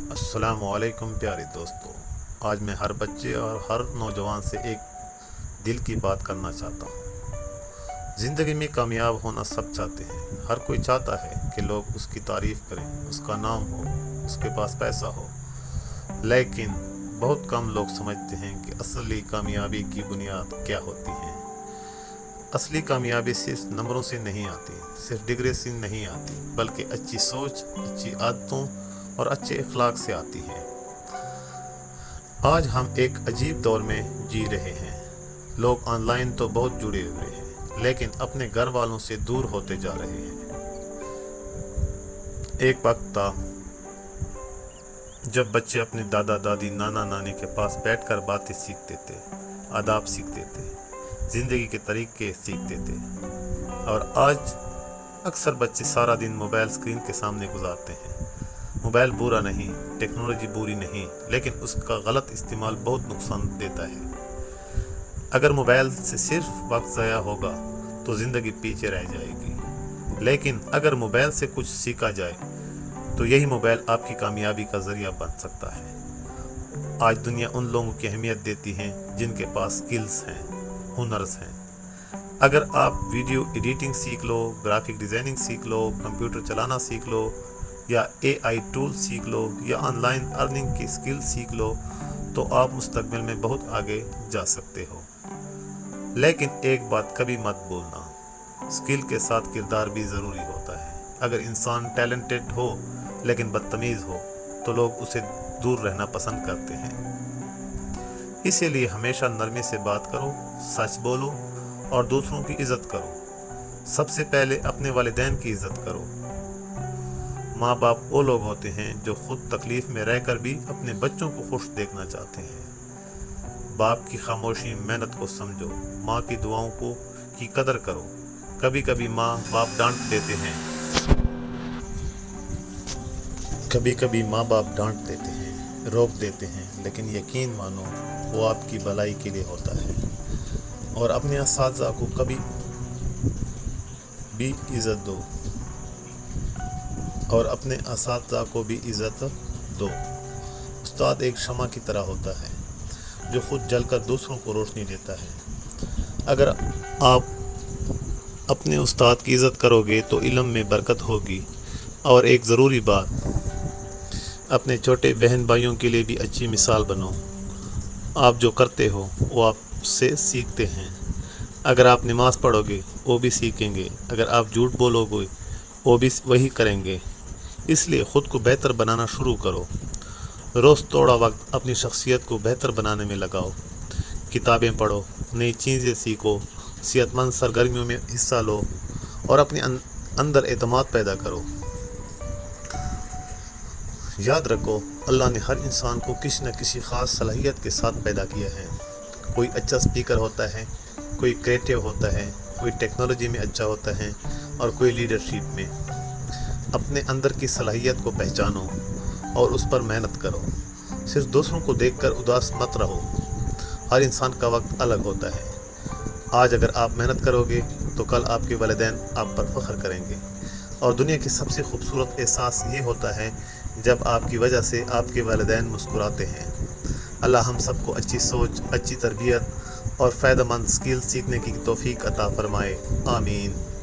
السلام علیکم پیارے دوستو، آج میں ہر بچے اور ہر نوجوان سے ایک دل کی بات کرنا چاہتا ہوں۔ زندگی میں کامیاب ہونا سب چاہتے ہیں، ہر کوئی چاہتا ہے کہ لوگ اس کی تعریف کریں، اس کا نام ہو، اس کے پاس پیسہ ہو، لیکن بہت کم لوگ سمجھتے ہیں کہ اصلی کامیابی کی بنیاد کیا ہوتی ہے۔ اصلی کامیابی صرف نمبروں سے نہیں آتی، صرف ڈگری سے نہیں آتی، بلکہ اچھی سوچ، اچھی عادتوں اور اچھے اخلاق سے آتی ہے۔ آج ہم ایک عجیب دور میں جی رہے ہیں۔ لوگ آن لائن تو بہت جڑے ہوئے ہیں، لیکن اپنے گھر والوں سے دور ہوتے جا رہے ہیں۔ ایک وقت تھا جب بچے اپنے دادا دادی نانا نانی کے پاس بیٹھ کر باتیں سیکھتے تھے، آداب سیکھتے تھے، زندگی کے طریقے سیکھتے تھے، اور آج اکثر بچے سارا دن موبائل اسکرین کے سامنے گزارتے ہیں۔ موبائل برا نہیں، ٹیکنالوجی بری نہیں، لیکن اس کا غلط استعمال بہت نقصان دیتا ہے۔ اگر موبائل سے صرف وقت ضائع ہوگا تو زندگی پیچھے رہ جائے گی، لیکن اگر موبائل سے کچھ سیکھا جائے تو یہی موبائل آپ کی کامیابی کا ذریعہ بن سکتا ہے۔ آج دنیا ان لوگوں کی اہمیت دیتی ہے جن کے پاس سکلز ہیں، ہنرز ہیں۔ اگر آپ ویڈیو ایڈیٹنگ سیکھ لو، گرافک ڈیزائننگ سیکھ لو، کمپیوٹر چلانا سیکھ لو، یا AI ٹول سیکھ لو، یا آن لائن ارننگ کی سکل سیکھ لو، تو آپ مستقبل میں بہت آگے جا سکتے ہو۔ لیکن ایک بات کبھی مت بھولنا، سکل کے ساتھ کردار بھی ضروری ہوتا ہے۔ اگر انسان ٹیلنٹڈ ہو لیکن بدتمیز ہو تو لوگ اسے دور رہنا پسند کرتے ہیں۔ اسی لیے ہمیشہ نرمی سے بات کرو، سچ بولو اور دوسروں کی عزت کرو۔ سب سے پہلے اپنے والدین کی عزت کرو۔ ماں باپ وہ لوگ ہوتے ہیں جو خود تکلیف میں رہ کر بھی اپنے بچوں کو خوش دیکھنا چاہتے ہیں۔ باپ کی خاموشی، محنت کو سمجھو، ماں کی دعاؤں کی قدر کرو۔ کبھی کبھی ماں باپ ڈانٹ دیتے ہیں، روک دیتے ہیں، لیکن یقین مانو وہ آپ کی بھلائی کے لیے ہوتا ہے۔ اور اپنے اساتذہ کو کبھی بھی عزت دو۔ استاد ایک شمع کی طرح ہوتا ہے جو خود جل کر دوسروں کو روشنی دیتا ہے۔ اگر آپ اپنے استاد کی عزت کرو گے تو علم میں برکت ہوگی۔ اور ایک ضروری بات، اپنے چھوٹے بہن بھائیوں کے لیے بھی اچھی مثال بنو۔ آپ جو کرتے ہو وہ آپ سے سیکھتے ہیں۔ اگر آپ نماز پڑھو گے وہ بھی سیکھیں گے، اگر آپ جھوٹ بولو گے وہ بھی وہی کریں گے۔ اس لیے خود کو بہتر بنانا شروع کرو۔ روز تھوڑا وقت اپنی شخصیت کو بہتر بنانے میں لگاؤ۔ کتابیں پڑھو، نئی چیزیں سیکھو، صحت مند سرگرمیوں میں حصہ لو اور اپنے اندر اعتماد پیدا کرو۔ یاد رکھو، اللہ نے ہر انسان کو کسی نہ کسی خاص صلاحیت کے ساتھ پیدا کیا ہے۔ کوئی اچھا سپیکر ہوتا ہے، کوئی کریٹیو ہوتا ہے، کوئی ٹیکنالوجی میں اچھا ہوتا ہے اور کوئی لیڈرشپ میں۔ اپنے اندر کی صلاحیت کو پہچانو اور اس پر محنت کرو۔ صرف دوسروں کو دیکھ کر اداس مت رہو۔ ہر انسان کا وقت الگ ہوتا ہے۔ آج اگر آپ محنت کرو گے تو کل آپ کے والدین آپ پر فخر کریں گے۔ اور دنیا کی سب سے خوبصورت احساس یہ ہوتا ہے جب آپ کی وجہ سے آپ کے والدین مسکراتے ہیں۔ اللہ ہم سب کو اچھی سوچ، اچھی تربیت اور فائدہ مند سکل سیکھنے کی توفیق عطا فرمائے، آمین۔